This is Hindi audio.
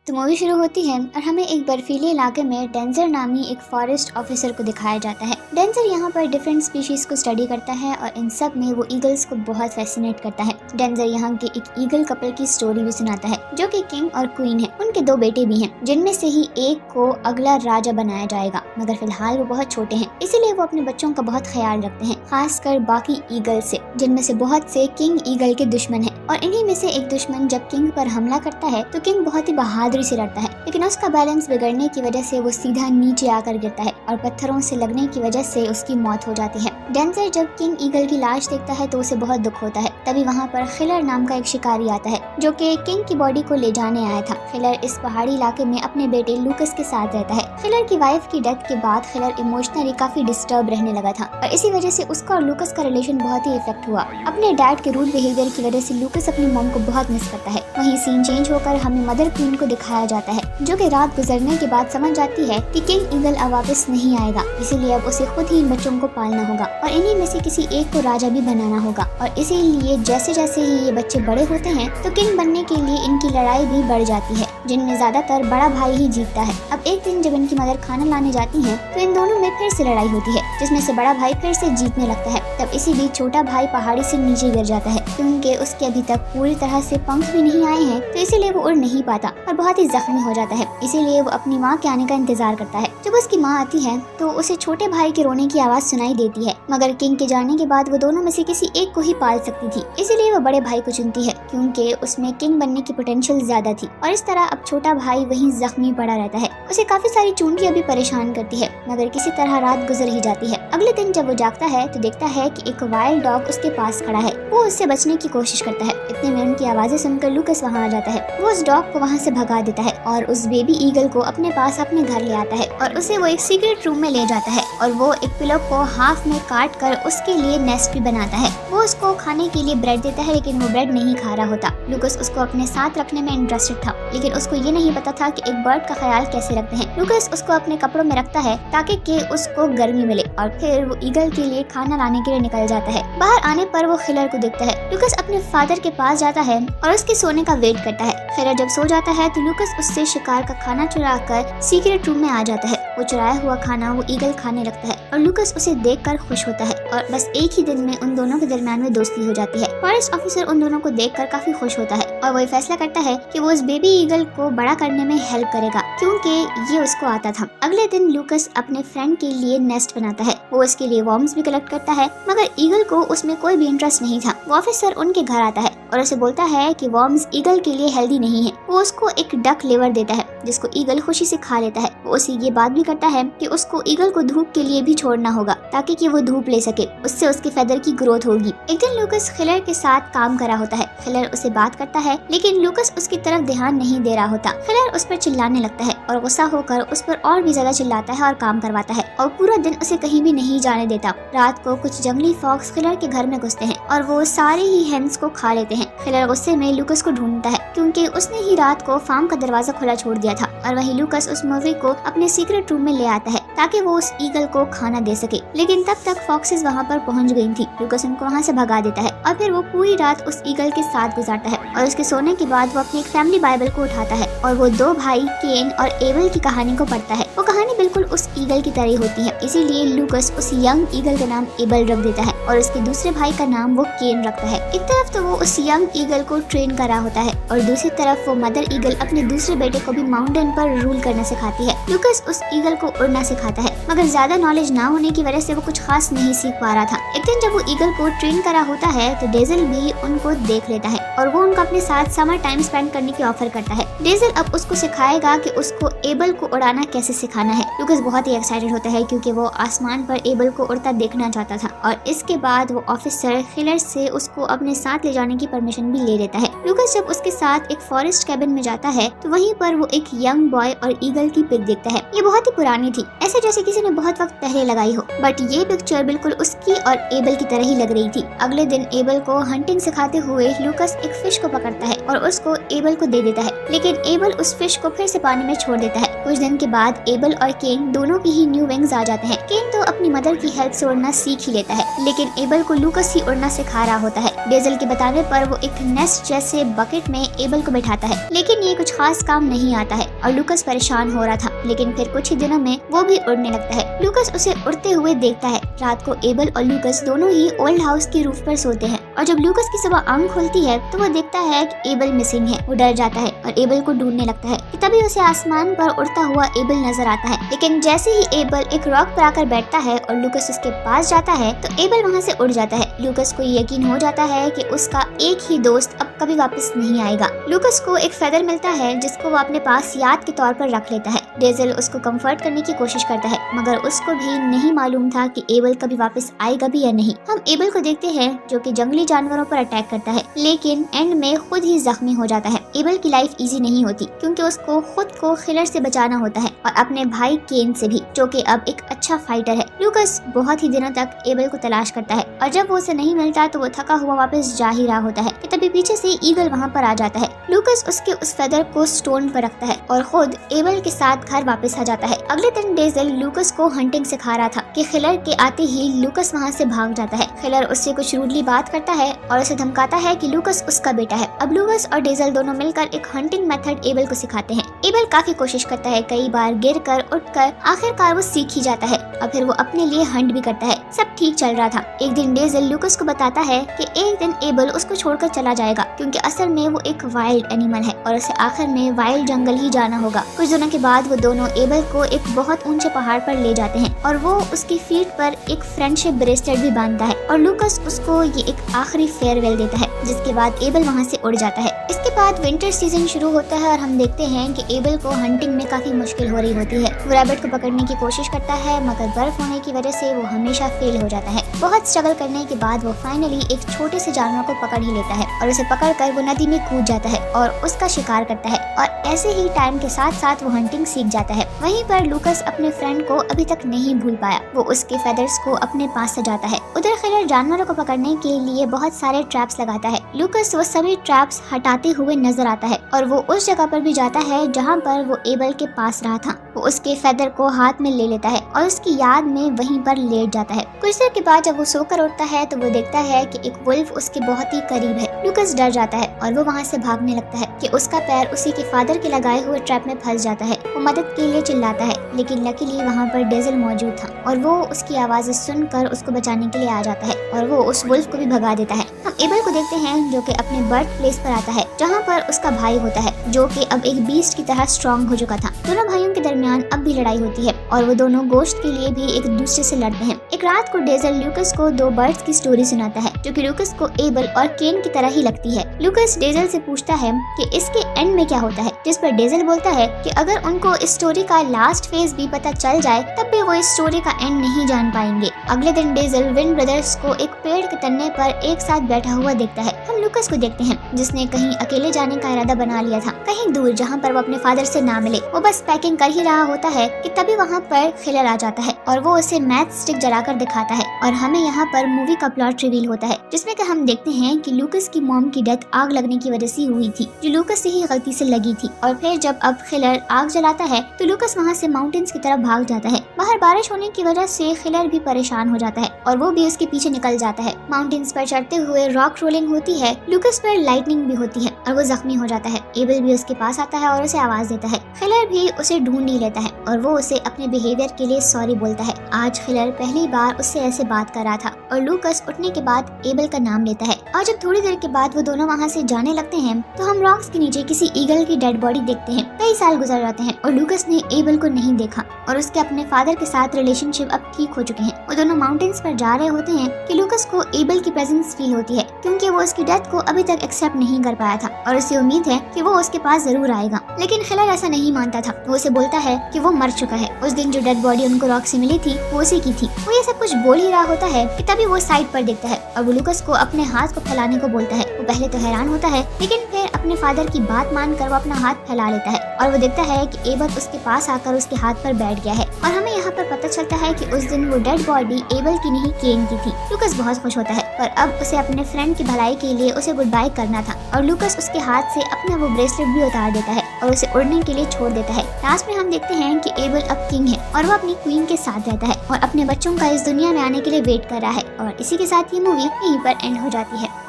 तो मूवी शुरू होती है और हमें एक बर्फीले इलाके में डेंजर नामी एक फॉरेस्ट ऑफिसर को दिखाया जाता है। डेंजर यहाँ पर डिफरेंट स्पीशीज को स्टडी करता है और इन सब में वो ईगल्स को बहुत फैसिनेट करता है। डेंजर यहाँ के एक ईगल कपल की स्टोरी भी सुनाता है जो कि किंग और क्वीन है। उनके 2 बेटे भी हैं जिनमें से ही एक को अगला राजा बनाया जाएगा, मगर फिलहाल वो बहुत छोटे हैं, इसीलिए वो अपने बच्चों का बहुत ख्याल रखते हैं, खासकर बाकी ईगल से, जिनमें से बहुत से किंग ईगल के दुश्मन हैं। और इन्हीं में से एक दुश्मन जब किंग पर हमला करता है तो किंग बहुत ही बहादुरी से लड़ता है, लेकिन उसका बैलेंस बिगड़ने की वजह से वो सीधा नीचे आकर गिरता है और पत्थरों से लगने की वजह से उसकी मौत हो जाती है। डेंजर जब किंग ईगल की लाश देखता है तो उसे बहुत दुख होता है। तभी वहाँ पर खिलर नाम का एक शिकारी आता है जो कि किंग की बॉडी को ले जाने आया था। खिलर इस पहाड़ी इलाके में अपने बेटे लूकस के साथ रहता है। खिलर की वाइफ की डेथ के बाद खिलर इमोशनली काफी डिस्टर्ब रहने लगा था और इसी वजह से उसका और लूकस का रिलेशन बहुत ही इफेक्ट हुआ। अपने डैड के रूड बिहेवियर की वजह से लूकस अपनी मॉम को बहुत मिस करता है। वहीं सीन चेंज होकर हमें मदर क्वीन को दिखाया जाता है जो कि रात गुजरने के बाद समझ जाती है कि किंग ईगल अब वापस नहीं आएगा, इसीलिए अब उसे खुद ही इन बच्चों को पालना होगा और इन्हीं में से किसी एक को राजा भी बनाना होगा। और इसीलिए जैसे जैसे ही ये बच्चे बड़े होते हैं तो किंग बनने के लिए इनकी लड़ाई भी बढ़ जाती है, जिनमें ज्यादातर बड़ा भाई ही जीतता है। अब एक दिन जब इनकी मदर खाना लाने जाती है तो इन दोनों में फिर से लड़ाई होती है, जिसमें से बड़ा भाई फिर से जीतने लगता है। तब इसी बीच छोटा भाई पहाड़ी से नीचे गिर जाता है क्योंकि उसके अभी तक पूरी तरह से पंख भी नहीं आए हैं, तो इसीलिए वो उड़ नहीं पाता और बहुत ही जख्मी हो जाता है। इसीलिए वो अपनी माँ के आने का इंतजार करता है। जब उसकी माँ आती है तो उसे छोटे भाई के रोने की आवाज सुनाई देती है, मगर किंग के जाने के बाद वो दोनों में से किसी एक को ही पाल सकती थी, इसीलिए वो बड़े भाई को चुनती है क्योंकि उसमें किंग बनने की पोटेंशियल ज्यादा थी। और इस तरह अब छोटा भाई वहीं जख्मी पड़ा रहता है। उसे काफी सारी चूंटियां भी परेशान करती है, मगर किसी तरह रात गुजर ही जाती है। अगले दिन जब वो जागता है तो देखता है कि एक वाइल्ड डॉग उसके पास खड़ा है। वो उससे बचने की कोशिश करता है। इतने में उनकी आवाजें सुनकर लूकस वहाँ आ जाता है। वो उस डॉग को वहाँ से भगा देता है और उस बेबी ईगल को अपने पास अपने घर ले आता है और उसे वो एक सीक्रेट रूम में ले जाता है और वो एक पिलो को हाफ में काट कर उसके लिए नेस्ट भी बनाता है। वो उसको खाने के लिए ब्रेड देता है, लेकिन वो ब्रेड नहीं खा रहा होता। लूकस उसको अपने साथ रखने में इंटरेस्टेड था, लेकिन उसको ये नहीं पता था कि एक बर्ड का ख्याल कैसे रखते हैं। लूकस उसको अपने कपड़ों में रखता है ताकि कि उसको गर्मी मिले और फिर वो ईगल के लिए खाना लाने के लिए निकल जाता है। बाहर आने पर वो खिलर को देखता है। लूकस अपने फादर के पास जाता है और उसके सोने का वेट करता है। खिलर जब सो जाता है तो लूकस उससे शिकार का खाना चुरा कर सीक्रेट रूम में आ जाता है। वो चुराया हुआ खाना वो ईगल खाने लगता है और लूकस उसे देखकर खुश होता है और बस एक ही दिन में उन दोनों के दरमियान में दोस्ती हो जाती है। फॉरेस्ट ऑफिसर उन दोनों को देखकर काफी खुश होता है और वो फैसला करता है कि वो उस बेबी ईगल को बड़ा करने में हेल्प करेगा क्योंकि ये उसको आता था। अगले दिन लूकस अपने फ्रेंड के लिए नेस्ट बनाता है। वो उसके लिए वॉर्म्स भी कलेक्ट करता है, मगर ईगल को उसमें कोई भी इंटरेस्ट नहीं था। वो ऑफिसर उनके घर आता है और उसे बोलता है कि वॉर्म्स ईगल के लिए हेल्दी नहीं है। वो उसको एक डक लिवर देता है जिसको ईगल खुशी से खा लेता है। वो उसे ये बात भी करता है कि उसको ईगल को धूप के लिए भी छोड़ना होगा ताकि कि वो धूप ले सके, उससे उसके फेदर की ग्रोथ होगी। एक दिन लूकस खिलर के साथ काम कर रहा होता है। खिलर उसे बात करता है, लेकिन लूकस उसकी तरफ ध्यान नहीं दे रहा होता। खिलर उस पर चिल्लाने लगता है और गुस्सा होकर उस पर और भी ज्यादा चिल्लाता है और काम करवाता है और पूरा दिन उसे कहीं भी नहीं जाने देता। रात को कुछ जंगली फॉक्स खिलर के घर में घुसते हैं और वो सारे ही हेन्स को खा लेते हैं। खिलर गुस्से में लूकस को ढूंढता है क्योंकि उसने ही रात को फार्म का दरवाजा खुला छोड़ दिया था और वही लूकस उस मूवी को अपने सीक्रेट रूम में ले आता है ताकि वो उस ईगल को खाना दे सके, लेकिन तब तक फॉक्सेस वहाँ पर पहुँच गई थी। लूकस उनको वहाँ से भगा देता है और फिर वो पूरी रात उस ईगल के साथ गुजारता है और उसके सोने के बाद वो अपनी एक फैमिली बाइबल को उठाता है और वो 2 भाई केन और एबल की कहानी को पढ़ता है। वो कहानी बिल्कुल उस ईगल की तरह होती है, इसीलिए लूकस उस यंग ईगल का नाम एबल रख देता है और उसके दूसरे भाई का नाम वो केन रखता है। एक तरफ तो वो उस यंग ईगल को ट्रेन कर रहा होता है और दूसरी तरफ वो मदर ईगल अपने दूसरे बेटे को भी माउंटेन पर रूल करना सिखाती है। लूकस उस ईगल को उड़ना सिखाता है, मगर ज्यादा नॉलेज ना होने की वजह से वो कुछ खास नहीं सीख पा रहा था। एक दिन जब वो ईगल को ट्रेन करा होता है तो डेजल भी उनको देख लेता है और वो उनको अपने साथ समर टाइम स्पेंड करने की ऑफर करता है। डेजल अब उसको सिखाएगा कि उसको एबल को उड़ाना कैसे सिखाना है। लूकस बहुत ही एक्साइटेड होता है क्योंकि वो आसमान पर एबल को उड़ता देखना चाहता था और इसके बाद वो ऑफिसर खिलर से उसको अपने साथ ले जाने की परमिशन भी ले लेता है। लूकस जब उसके साथ एक फॉरेस्ट कैबिन में जाता है तो वहीं पर वो एक यंग बॉय और ईगल की पिक देखता है। ये बहुत ही पुरानी थी, ऐसे जैसे किसी ने बहुत वक्त पहले लगाई हो, बट ये पिक्चर बिल्कुल उसकी और एबल की तरह ही लग रही थी। अगले दिन एबल को हंटिंग सिखाते हुए लूकस एक फिश को पकड़ता है और उसको एबल को दे देता है, लेकिन एबल उस फिश को फिर से पानी में छोड़ देता है। कुछ दिन के बाद एबल और केन दोनों की ही न्यू विंग्स आ जाते हैं। केन तो अपनी मदर की हेल्प से उड़ना सीख ही लेता है, लेकिन एबल को लूकस ही उड़ना सिखा रहा होता है। डेजल के बताने पर वो एक नेस्ट जैसे बकेट में एबल को बैठाता है, लेकिन ये कुछ खास काम नहीं आता है और लूकस परेशान हो रहा था। लेकिन फिर कुछ ही दिनों में वो भी उड़ने लगता है। लूकस उसे उड़ते हुए देखता है। रात को एबल और लूकस दोनों ही ओल्ड हाउस की रूफ पर सोते हैं और जब लूकस की सुबह आंख खुलती है तो वो देखता है कि एबल मिसिंग है। वो डर जाता है और एबल को ढूंढने लगता है कि तभी उसे आसमान पर उड़ता हुआ एबल नजर आता है। लेकिन जैसे ही एबल एक रॉक पर आकर बैठता है और लूकस उसके पास जाता है तो एबल वहाँ से उड़ जाता है। लूकस को यकीन हो जाता है कि उसका एक ही दोस्त अब कभी वापस नहीं आएगा। लूकस को एक फेदर मिलता है जिसको वो अपने पास याद के तौर पर रख लेता है। डेजल उसको कंफर्ट करने की कोशिश करता है, मगर उसको भी नहीं मालूम था कि एबल कभी वापस आएगा भी या नहीं। हम एबल को देखते हैं जो कि जंगली जानवरों पर अटैक करता है, लेकिन एंड में खुद ही जख्मी हो जाता है। एबल की लाइफ इजी नहीं होती क्योंकि उसको खुद को खिलर से बचाना होता है और अपने भाई केन से भी, जो कि अब एक अच्छा फाइटर है। लूकस बहुत ही दिनों तक एबल को तलाश करता है और जब वो उसे नहीं मिलता तो वो थका हुआ वापस जा ही रहा होता है कि तभी पीछे से ईगल वहाँ पर आ जाता है। लूकस उसके उस फेदर को स्टोन पर रखता है और खुद एबल के साथ घर वापस आ जाता है। अगले दिन डेजल लूकस को हंटिंग सिखा रहा था कि खिलर के आते ही लूकस वहाँ से भाग जाता है। खिलर उससे कुछ रूडली बात करता है और उसे धमकाता है कि लूकस उसका बेटा है। अब लूकस और डेजल दोनों मिलकर एक हंटिंग मेथड एबल को सिखाते हैं। एबल काफी कोशिश करता है, कई बार गिरकर उठकर आखिरकार वो सीख ही जाता है और फिर वो अपने लिए हंट भी करता है। सब ठीक चल रहा था। एक दिन डेजल लूकस को बताता है कि एक दिन एबल उसको छोड़कर चला जाएगा क्योंकि असल में वो एक वाइल्ड एनिमल है और उसे आखिर में वाइल्ड जंगल ही जाना होगा। कुछ दिनों के बाद वो दोनों एबल को एक बहुत ऊंचे पहाड़ पर ले जाते हैं और वो उसकी फीट पर एक फ्रेंडशिप ब्रेसलेट भी बांधता है और लूकस उसको ये एक आखिरी फेयरवेल देता है, जिसके बाद एबल वहाँ से उड़ जाता है। इसके बाद विंटर सीजन शुरू होता है और हम देखते हैं कि एबल को हंटिंग में काफी मुश्किल हो रही होती है। वो रैबिट को पकड़ने की कोशिश करता है, मगर बर्फ होने की वजह से वो हमेशा फेल हो जाता है। बहुत स्ट्रगल करने के बाद वो फाइनली एक छोटे से जानवर को पकड़ ही लेता है और उसे पकड़कर वो नदी में कूद जाता है और उसका शिकार करता है और ऐसे ही टाइम के साथ साथ वो हंटिंग सीख जाता है। वहीं पर लूकस अपने फ्रेंड को अभी तक नहीं भूल पाया। वो उसके फेदर्स को अपने पास सजाता है। उधर खिलर जानवरों को पकड़ने के लिए बहुत सारे ट्रैप्स लगाता है। लूकस वो सभी ट्रैप्स हटाते हुए नजर आता है और वो उस जगह पर भी जाता है जहाँ पर वो एबल के पास रहा था। वो उसके फेदर को हाथ में ले लेता है और उसकी याद में वहीं पर लेट जाता है। कुछ देर के बाद जब वो सोकर उठता है तो वो देखता है कि एक वुल्फ उसके बहुत ही करीब है। लूकस डर जाता है और वो वहाँ से भागने लगता है कि उसका पैर उसी के फादर के लगाए हुए ट्रैप में फंस जाता है। वो मदद के लिए चिल्लाता है, लेकिन लकीली वहाँ पर डेजल मौजूद था और वो उसकी आवाज़ें सुनकर उसको बचाने के लिए आ जाता है और वो उस वुल्फ को भी भगा देता है। हम एबल को देखते हैं जो कि अपने बर्थ प्लेस पर आता है जहाँ पर उसका भाई होता है, जो कि अब एक बीस्ट की तरह स्ट्रॉन्ग हो चुका था। दोनों भाइयों के दरमियान अब भी लड़ाई होती है और वो दोनों गोश्त के लिए भी एक दूसरे से लड़ते हैं। एक रात को डेजल लूकस को दो बर्ड्स की स्टोरी सुनाता है जो कि लूकस को एबल और केन की तरह ही लगती है। लूकस डेजल से पूछता है कि इसके एंड में क्या होता है, जिस पर डेजल बोलता है कि अगर उनको इस स्टोरी का लास्ट फेज भी पता चल जाए तब भी वो इस स्टोरी का एंड नहीं जान पाएंगे। अगले दिन डेजल विंड ब्रदर्स को एक पेड़ के तन्ने पर एक साथ बैठा हुआ देखता है। हम लूकस को देखते हैं जिसने कहीं अकेले जाने का इरादा बना लिया था, कहीं दूर जहाँ पर वो अपने फादर से ना मिले। वो बस पैकिंग कर ही रहा होता है कि तभी वहाँ पर खिलर आ जाता है और वो उसे मैथ स्टिक जलाकर दिखाता है और हमें यहाँ पर मूवी का प्लॉट रिवील होता है, जिसमें कि हम देखते हैं कि लूकस की मॉम की डेथ आग लगने की वजह से हुई थी, जो लूकस से ही गलती से लगी थी। और फिर जब अब खिलर आग जलाता है तो लूकस वहाँ से माउंटेन्स की तरफ भाग जाता है। बाहर बारिश होने की वजह से खिलर भी परेशान हो जाता है और वो भी उसके पीछे निकल जाता है। माउंटेन्स पर चढ़ते हुए रॉक रोलिंग होती है, लूकस पर लाइटनिंग भी होती है और वो जख्मी हो जाता है। एबल भी उसके पास आता है और उसे आवाज देता है। खिलर भी उसे ढूंढ ही लेता है और वो उसे अपने बिहेवियर के लिए सॉरी बोलता है। आज खिलर पहली बार उससे ऐसे बात कर रहा था और लूकस उठने के बाद एबल का नाम लेता है। और जब थोड़ी देर के बाद वो दोनों वहाँ से जाने लगते हैं तो हम रॉक्स के नीचे किसी ईगल की डेड बॉडी देखते हैं। कई साल गुजर जाते हैं और लूकस ने एबल को नहीं देखा और उसके अपने फादर के साथ रिलेशनशिप अब ठीक हो चुके हैं। वो दोनों माउंटेन्स पर जा रहे होते हैं कि लूकस को एबल की प्रेजेंस फील होती है क्योंकि वो उसकी डेथ को अभी तक एक्सेप्ट नहीं कर पाया था और उसे उम्मीद है कि वो उसके पास जरूर आएगा। लेकिन खिलर ऐसा नहीं मानता था। वो उसे बोलता है कि वो मर चुका है। उस दिन जो डेड बॉडी उनको रॉक से मिली थी वो उसी की थी। वो ये सब कुछ बोल ही रहा होता है कि तभी वो साइड पर देखता है और वो लूकस को अपने हाथ को फैलाने को बोलता है। वो पहले तो हैरान होता है, लेकिन फिर अपने फादर की बात मानकर वो अपना हाथ फैला लेता है और वो देखता है कि एबल उसके पास आकर उसके हाथ पर बैठ गया है। और हमें यहाँ पर पता चलता है कि उस दिन वो डेड बॉडी एबल की नहीं केन की थी। लूकस बहुत खुश होता है और अब उसे अपने फ्रेंड की भलाई के लिए उसे गुड बाय करना था और लूकस उसके हाथ से अपना वो ब्रेसलेट भी उतार देता है और उसे उड़ने के लिए छोड़ देता है। लास्ट में हम देखते हैं कि एबल अब किंग है और वो अपनी क्वीन के साथ रहता है और अपने बच्चों का इस दुनिया में आने के लिए वेट कर रहा है। और इसी के साथ ये मूवी यहीं पर एंड हो जाती है।